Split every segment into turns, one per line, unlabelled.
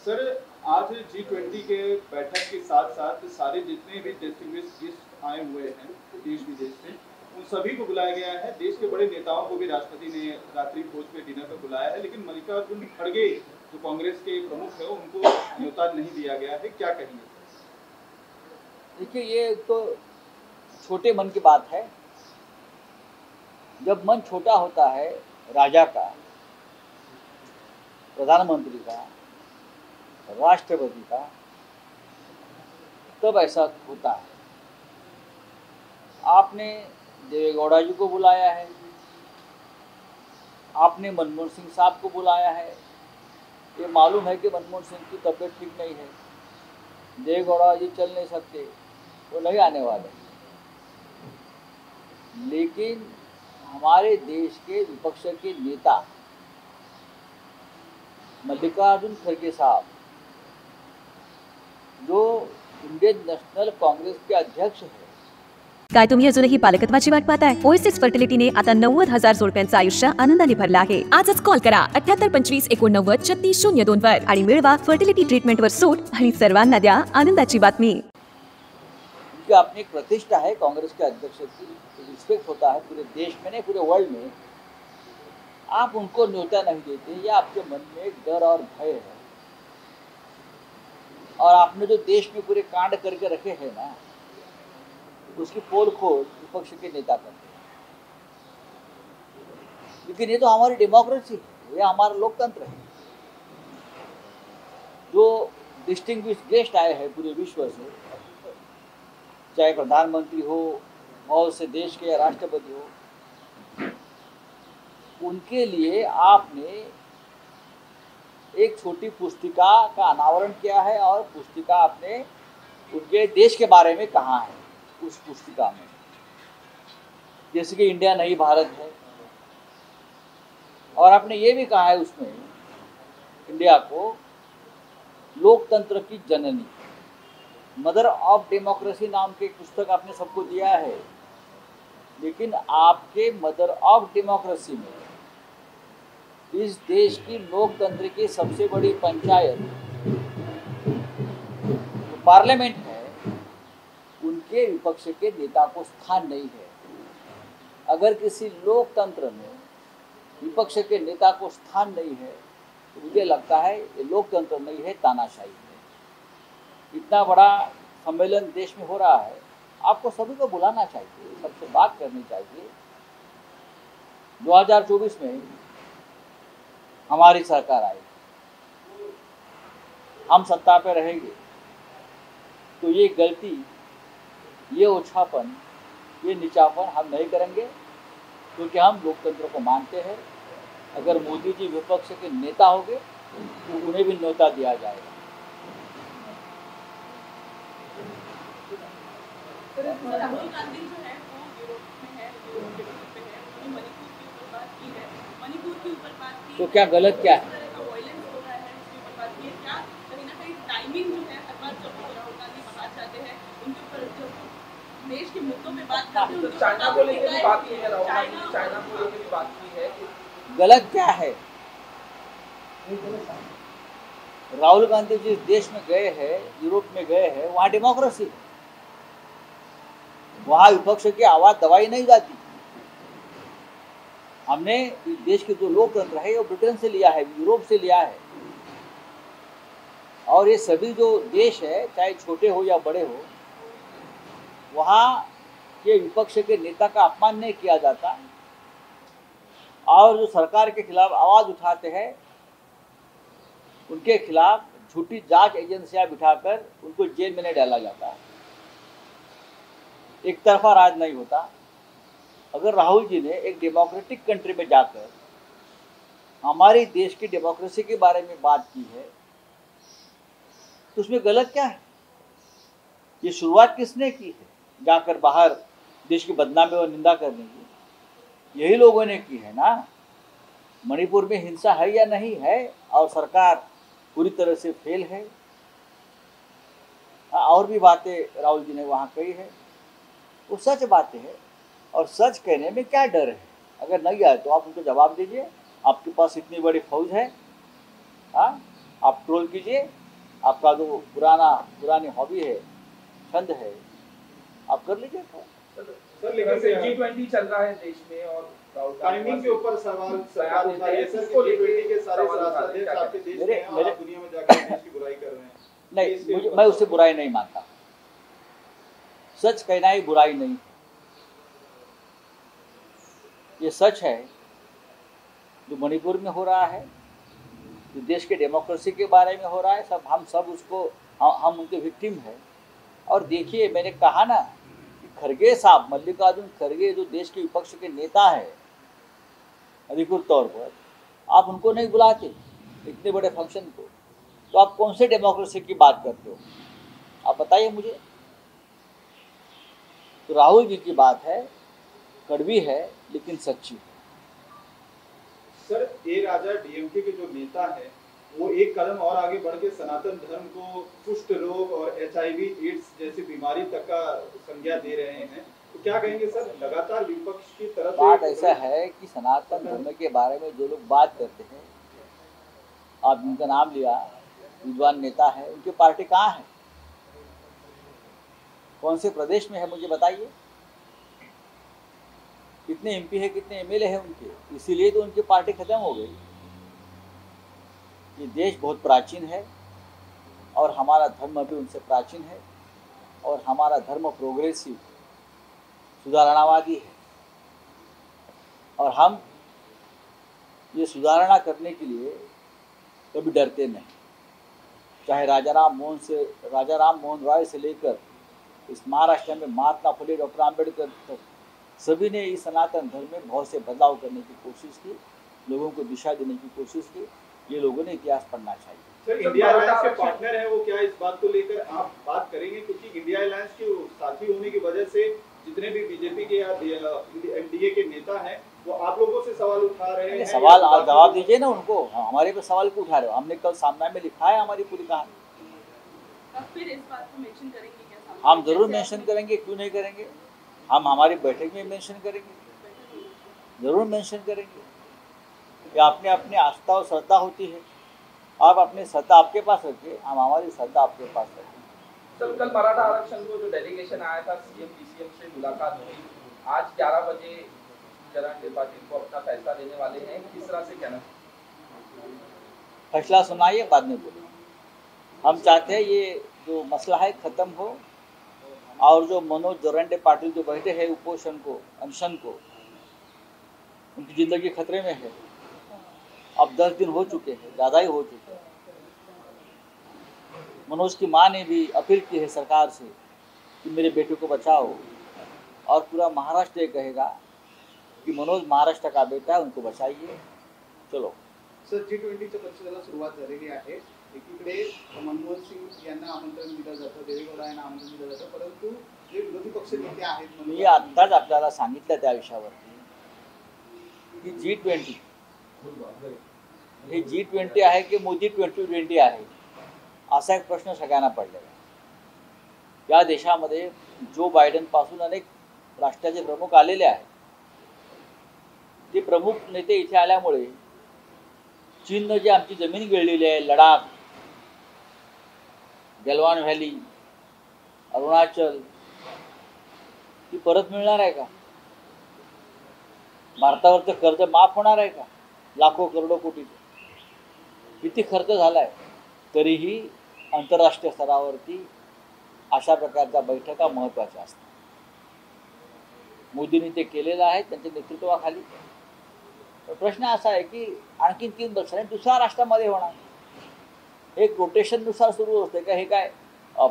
Sir, आज G20 के बैठक के साथ साथ सारे जितने भी डिस्टिंग्विश्ड गेस्ट आए हुए हैं देश विदेश से, उन सभी को बुलाया गया है। देश के बड़े नेताओं को भी राष्ट्रपति ने रात्रि भोज पे डिनर पर बुलाया है, लेकिन मल्लिकार्जुन खड़गे जो कांग्रेस के प्रमुख है उनको न्योता नहीं दिया गया है। क्या कहेंगे?
देखिए, ये तो छोटे मन की बात है। जब मन छोटा होता है राजा का, प्रधानमंत्री का, राष्ट्रपति का, तब ऐसा होता है। आपने देवेगौड़ा जी को बुलाया है, आपने मनमोहन सिंह साहब को बुलाया है। ये मालूम है कि मनमोहन सिंह की तबीयत ठीक नहीं है, देवेगौड़ा जी चल नहीं सकते, वो नहीं आने वाले। लेकिन हमारे देश के विपक्ष के नेता मल्लिकार्जुन खड़गे साहब, जो इंडियन नॅशनल काँग्रेस के अध्यक्ष हैं,
काय तुम्ही अजूनही पालकत्वाची वाट पाहताय? ओएसिस फर्टिलिटीने आता 90,000 जोडप्यांचं आयुष्य आनंदाने भरलं आहे। आजच कॉल करा 78 25 89 36 02 वर आणि मिळवा फर्टिलिटी ट्रीटमेंटवर सूट आणि सर्वांना द्या आनंदाची बातमी।
उनकी अपनी एक प्रतिष्ठा है, कांग्रेस के अध्यक्ष की रिस्पेक्ट होता है पूरे देश में, नहीं पूरे वर्ल्ड में। आप उनको न्योता नहीं देते, या आपके मन में एक डर और भय है। और आपने जो देश में पूरे कांड करके रखे हैं ना, उसकी पोल खोल विपक्ष के नेता करते हैं। लेकिन ये तो हमारी डेमोक्रेसी है, ये हमारा लोकतंत्र है। जो डिस्टिंग्विश्ड गेस्ट आए हैं पूरे विश्व से, चाहे प्रधानमंत्री हो, बहुत से देश के या राष्ट्रपति हो, उनके लिए आपने एक छोटी पुस्तिका का अनावरण किया है, और पुस्तिका आपने उनके देश के बारे में कहा है। उस पुस्तिका में जैसे कि इंडिया नहीं भारत है, और आपने ये भी कहा है उसमें इंडिया को लोकतंत्र की जननी, मदर ऑफ डेमोक्रेसी नाम के एक पुस्तक आपने सबको दिया है। लेकिन आपके मदर ऑफ डेमोक्रेसी में इस देश की लोकतंत्र की सबसे बड़ी पंचायत जो पार्लियामेंट है, उनके विपक्ष के नेता को स्थान नहीं है। अगर किसी लोकतंत्र में विपक्ष के नेता को स्थान नहीं है, तो मुझे लगता है ये लोकतंत्र नहीं है, तानाशाही है। इतना बड़ा सम्मेलन देश में हो रहा है, आपको सभी को बुलाना चाहिए, सबसे बात करनी चाहिए। 2024 में हमारी सरकार आई, हम सत्ता पे रहेंगे, तो ये गलती, ये ओछापन, ये नीचापन हम नहीं करेंगे, क्योंकि हम लोकतंत्र को मानते हैं। अगर मोदी जी विपक्ष के नेता होंगे तो उन्हें भी न्योता दिया जाएगा।
राहुल गांधी जो है वो यूरोप में है, यूरोप पे है, उन्होंने मणिपुर के ऊपर बात की है, मणिपुर के ऊपर बात की।
तो क्या गलत क्या है?
वायलेंस हो रहा है, उसके ऊपर बात की है। क्या कहीं ना कहीं टाइमिंग जो है, हर बार जब राहुल गांधी बाहर जाते हैं, उनके ऊपर जो देश के मुद्दों पे बात करते हैं,
चाइना को लेकर भी बात की है, राहुल गांधी चाइना को लेकर भी बात की है।
गलत क्या है? राहुल गांधी जिस देश में गए हैं, यूरोप में गए हैं, वहाँ डेमोक्रेसी, वहाँ विपक्ष की आवाज दबाई नहीं जाती। हमने इस देश के जो लोकतंत्र है वो ब्रिटेन से लिया है, यूरोप से लिया है। और ये सभी जो देश है, चाहे छोटे हो या बड़े हो, वहाँ के विपक्ष के नेता का अपमान नहीं किया जाता। और जो सरकार के खिलाफ आवाज उठाते हैं, उनके खिलाफ झूठी जांच एजेंसियां बिठाकर उनको जेल में नहीं डाला जाता। एक तरफा राज नहीं होता। अगर राहुल जी ने एक डेमोक्रेटिक कंट्री में जाकर हमारे देश की डेमोक्रेसी के बारे में बात की है, तो उसमें गलत क्या है? ये शुरुआत किसने की है? जाकर बाहर देश की बदनामी और निंदा करने की यही लोगों ने की है ना। मणिपुर में हिंसा है या नहीं है, और सरकार पूरी तरह से फेल है। और भी बातें राहुल जी ने वहाँ कही है, वो सच बातें हैं। और सच कहने में क्या डर है? अगर नहीं आए तो आप उनको जवाब दीजिए। आपके पास इतनी बड़ी फौज है, हाँ, आप ट्रोल कीजिए, आपका जो पुरानी हॉबी है, छंद है, आप कर लीजिए।
सर लेकिन
G20 चल रहा है देश में और
टाइमिंग के ऊपर सवाल सरकार उठा रही है सर कि G20 के सारे राष्ट्राध्यक्ष आपके देश में हैं और आप दुनिया में जाकर देश की बुराई कर रहे हैं।
नहीं, मैं उससे बुराई नहीं मानता। सच कहना ही बुराई नहीं, ये सच है। जो मणिपुर में हो रहा है, जो देश के डेमोक्रेसी के बारे में हो रहा है, सब हम सब उसको हम उनके विक्टिम हैं। और देखिए, मैंने कहा ना कि खड़गे साहब, मल्लिकार्जुन खड़गे जो देश के विपक्ष के नेता है अधिकृत तौर पर, आप उनको नहीं बुलाते इतने बड़े फंक्शन को, तो आप कौन से डेमोक्रेसी की बात करते हो? आप बताइए मुझे। तो राहुल जी की बात है, कड़वी है लेकिन सच्ची है।
सर ए राजा डीएमके के जो नेता है वो एक कदम और आगे बढ़ के सनातन धर्म को कुष्ठ रोग और HIV एड्स जैसी बीमारी तक का संज्ञा दे रहे हैं, तो क्या कहेंगे सर? लगातार विपक्ष की तरफ
बात ऐसा है कि सनातन धर्म के बारे में जो लोग बात करते हैं, आप जिनका नाम लिया, विद्वान नेता है, उनकी पार्टी कहाँ है? कौन से प्रदेश में है, मुझे बताइए। कितने MP है, कितने MLA है उनके? इसीलिए तो उनकी पार्टी खत्म हो गई। ये देश बहुत प्राचीन है और हमारा धर्म भी उनसे प्राचीन है, और हमारा धर्म प्रोग्रेसिव, सुधारणावादी है, और हम ये सुधारणा करने के लिए कभी डरते नहीं। चाहे राजा राम मोहन रॉय से लेकर इस महाराष्ट्र में महात्मा फुले, डॉक्टर आम्बेडकर तक, सभी ने इस सनातन धर्म में बहुत से बदलाव करने की कोशिश की, लोगों को दिशा देने की कोशिश की। ये लोगों ने इतिहास पढ़ना चाहिए।
सर इंडिया अलायंस के पार्टनर है वो, क्या इस बात को लेकर आप बात करेंगे? क्योंकि इंडिया अलायंस के साथी होने की वजह से जितने भी बीजेपी के या NDA के नेता हैं वो आप लोगों से सवाल उठा रहे हैं।
सवाल आप जवाब दीजिए ना उनको, हमारे पे सवाल क्यों उठा रहे हो? हमने कल सामना में लिखा है हमारी पूरी कहानी।
अब फिर इस बात को मेंशन करेंगे क्या?
हम जरूर मेंशन करेंगे, क्यों नहीं करेंगे? हम हमारी बैठक में मेंशन करेंगे, जरूर मेंशन करेंगे। कि आपने अपनी आस्था और श्रद्धा होती है, आप अपनी श्रद्धा आपके पास रखिए, हम हमारी श्रद्धा आपके पास रखें।
सर कल मराठा आरक्षण को जो डेलीगेशन आया था, CM DCM से मुलाकात हुई, आज 11 बजे जयंत पाटिल को अपना फैसला देने वाले हैं, किस तरह से कहना?
फैसला सुनाइए, बाद में बोलिए। हम चाहते हैं ये जो मसला है खत्म हो, और जो मनोज जरंडे पाटिल जो बैठे हैं उपोषण को, अनशन को, उनकी जिंदगी खतरे में है। अब 10 दिन हो चुके हैं, ज़्यादा ही हो चुके हैं। मनोज की माँ ने भी अपील की है सरकार से कि मेरे बेटे को बचाओ, और पूरा महाराष्ट्र ये कहेगा की मनोज महाराष्ट्र का बेटा आहे, उनको बचाइए। चलो
सर G20च्या परिषदेला सुरुवात झालेली आहे। एकीकडे मनमोहन सिंग यांना आमंत्रण दिलं जातं, देवेगौडा यांना आमंत्रण दिलं जातं, परंतु जे विरोधी पक्ष नेते आहेत,
मी आत्ताच आपल्याला सांगितलं त्या विषयावरती की G20 हे G20 आहे की मोदी 2020 आहे, असा एक प्रश्न सगळ्यांना पडलेला आहे। या देशामध्ये जो बायडन पासून अनेक राष्ट्राचे प्रमुख आलेले आहेत, ते प्रमुख नेते इथे आल्यामुळे चीननं जी आमची जमीन गिळलेली आहे, लडाख, गलवान व्हॅली, अरुणाचल, ती परत मिळणार आहे का? भारतावरचं कर्ज माफ होणार आहे का? लाखो करोडो कोटी किती खर्च झालाय, तरीही आंतरराष्ट्रीय स्तरावरती अशा प्रकारच्या बैठका महत्त्वाच्या असतात। मोदींनी ते केलेलं आहे त्यांच्या नेतृत्वाखाली। प्रश्न असा आहे की आणखी 3 वर्षांनी दुसऱ्या राष्ट्रामध्ये होणार, एक रोटेशननुसार सुरू असते का? हे काय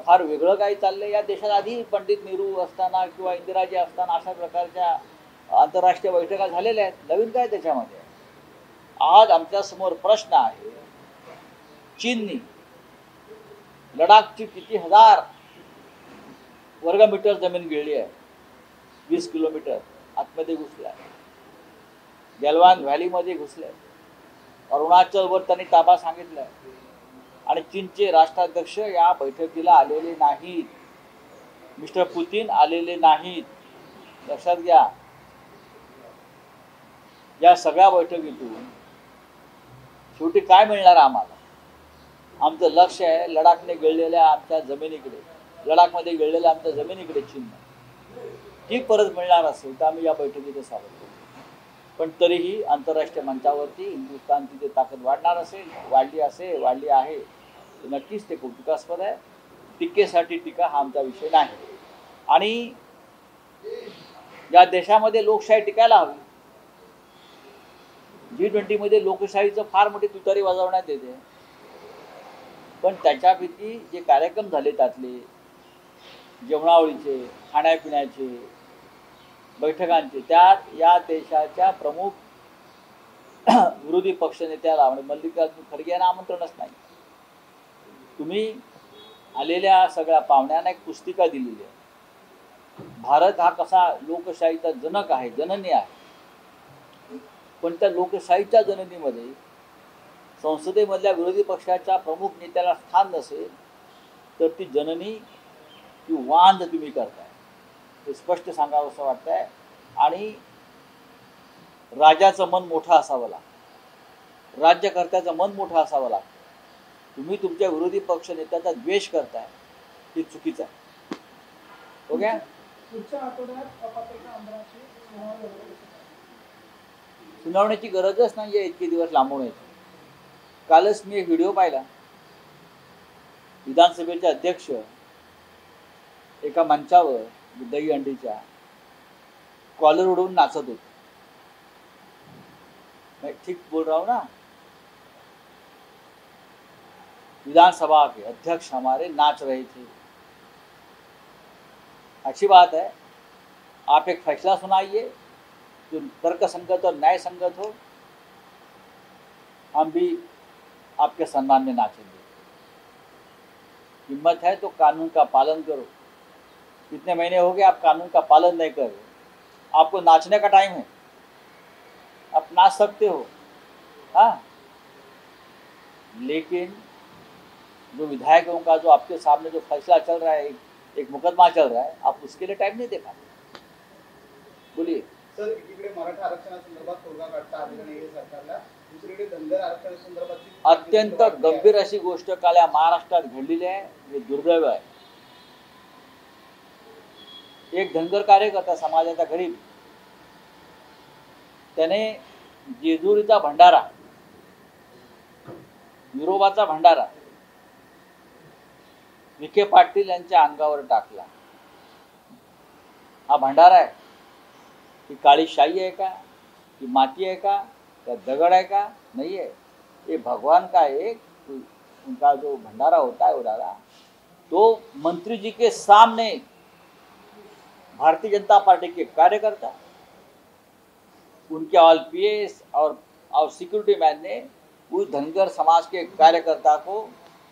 फार वेगळं काही चाललंय या देशात? आधी पंडित नेहरू असताना किंवा इंदिराजी असताना अशा प्रकारच्या आंतरराष्ट्रीय बैठका झालेल्या आहेत, नवीन काय त्याच्यामध्ये? आज आमच्या समोर प्रश्न आहे, चीननी लडाखची किती हजार वर्गमीटर जमीन गिळली आहे, 20 किलोमीटर आतमध्ये घुसले आहे, गलवान व्हॅलीमध्ये घुसले, अरुणाचलवर त्यांनी ताबा सांगितलाय, आणि चीनचे राष्ट्राध्यक्ष या बैठकीला आलेले नाहीत, मिस्टर पुतिन आलेले नाहीत। लक्षात घ्या, या सगळ्या बैठकीतून शेवटी काय मिळणार आम्हाला? आमचं लक्ष आहे लडाखने गिळलेल्या आमच्या जमिनीकडे, लडाखमध्ये गिळलेल्या आमच्या जमिनीकडे चिन्ह ती परत मिळणार असेल तर आम्ही या बैठकीत सादर करू. पण तरीही आंतरराष्ट्रीय मंचावरती हिंदुस्थानची जे ताकद वाढणार असेल, वाढली आहे, तर नक्कीच ते कौतुकास्पद आहे. टीकेसाठी टीका हा आमचा विषय नाही. आणि या देशामध्ये लोकशाही टिकायला हवी. G20मध्ये लोकशाहीचं फार मोठी तुतारी वाजवण्यात येते, पण त्याच्यापैकी जे कार्यक्रम झाले त्यातले जेवणावळीचे, खाण्यापिण्याचे, बैठकांचे, त्यात या देशाच्या प्रमुख विरोधी पक्षनेत्याला म्हणजे मल्लिकार्जुन खरगे यांना आमंत्रणच नाही. तुम्ही आलेल्या सगळ्या पाहुण्यांना एक पुस्तिका दिलेली आहे. भारत हा कसा लोकशाहीचा जनक आहे, जननी आहे, पण त्या लोकशाहीच्या जननीमध्ये संसदेमधल्या विरोधी पक्षाच्या प्रमुख नेत्याला स्थान नसेल तर ती जननी ती वांध तुम्ही करताय, हे स्पष्ट सांगावं असं वाटतंय. आणि राजाचं मन मोठं असावं लागतं, राज्यकर्त्याचं मन मोठं असावं लागतं. तुम्ही तुमच्या विरोधी पक्ष नेत्याचा द्वेष करताय, हे चुकीचं आहे. ओके,
पुढच्या आठवड्यात अपात्रता आमदाराची
सुनावण्याची गरजच नाही आहे इतके दिवस लांबून येते. कालच मी एक व्हिडिओ पाहिला, विधानसभेचे अध्यक्ष एका मंचावर दही अंडीच्या कॉलर उडवून नाचत होते. मैं ठीक बोल रहा हूं ना? विधानसभा के अध्यक्ष हमारे नाच रहे थे. अच्छी बात है, आप एक फैसला सुनाइए जो तर्कसंगत और न्याय संगत हो, हम भी आपके सम्मान में नाचेंगे. हिम्मत है तो कानून का पालन करो. कितने महीने हो गए आप कानून का पालन नहीं कर रहे. आपको नाचने का टाइम है, आप नाच सकते हो, हाँ, लेकिन जो विधायकों का जो आपके सामने जो फैसला चल रहा है, एक मुकदमा चल रहा है, आप उसके लिए टाइम नहीं दे पाते. बोलिए
सर. एकीकडे मराठा आरक्षणासंदर्भात तोडगा काढता आलेला नाहीये सरकारला, दुसरीकडे धनगर आरक्षणासंदर्भातची
अत्यंत गंभीर अशी गोष्ट काल या महाराष्ट्रात घडलेली आहे. हे दुर्दैव आहे. एक धनगर कार्यकर्ता समाजाचा गरीब, त्याने जेजुरीचा भंडारा, विरोबाचा भंडारा विखे पाटील यांच्या अंगावर टाकला. हा भंडारा आहे, ही काळी शाही है का, कि माटी है का दगड़ है का? नहीं है. ये भगवान का एक उनका जो भंडारा होता है उड़ारा, तो मंत्री जी के सामने भारतीय जनता पार्टी के कार्यकर्ता, उनके ऑल पीएस और सिक्योरिटी मैन ने उस धनगर समाज के कार्यकर्ता को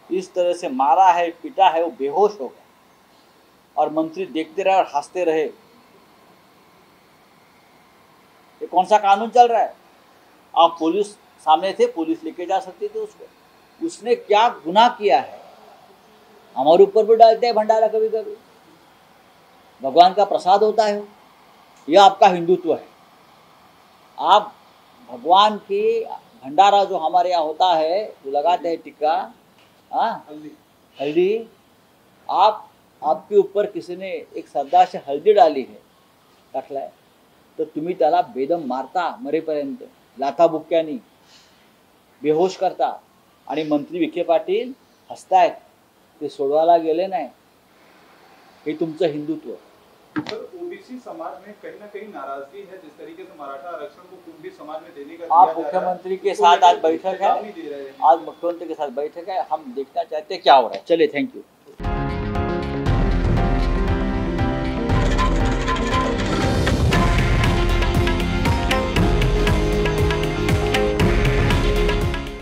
इस तरह से मारा है, पीटा है, वो बेहोश हो गया और मंत्री देखते रहे और हंसते रहे. ये कौन सा कानून चल रहा है? आप पुलिस सामने थे, पुलिस लेके जा सकती थी उसको. उसने क्या गुनाह किया है? हमारे ऊपर भी डालते हैं भंडारा कभी कभी. भगवान का प्रसाद होता है, यह आपका हिंदुत्व है. आप भगवान की भंडारा जो हमारे यहाँ होता है, जो लगाते हैं टिक्का, हल्दी, आपके ऊपर किसी ने एक श्रद्धा से हल्दी डाली है, टाकलाय, तर तुम्ही त्याला बेदम मारता मरेपर्यंत, लाथाबुक्क्यांनी बेहोश करता. आणि मंत्री विखे पाटील हसतायत, ते सोडवायला गेले नाही. हे तुमचं हिंदुत्व.
सर, ओबीसी समाज में कहीं ना कहीं नाराजगी है जिस तरीके से मराठा आरक्षण को कुंभी समाज में देने का.
आप मुख्यमंत्री के साथ आज बैठक है, आज मुख्यमंत्री के साथ बैठक है, हम देखना चाहते हैं क्या हो रहा है. चलिए, थैंक यू.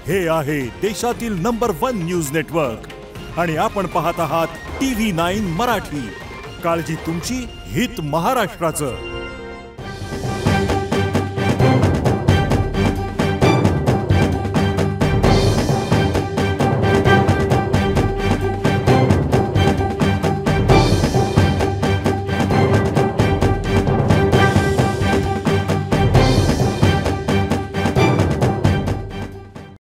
हे आहे देशातील नंबर 1 न्यूज नेटवर्क आणि आपण पाहत आहात TV9 मराठी. काळजी तुमची, हित महाराष्ट्राचं.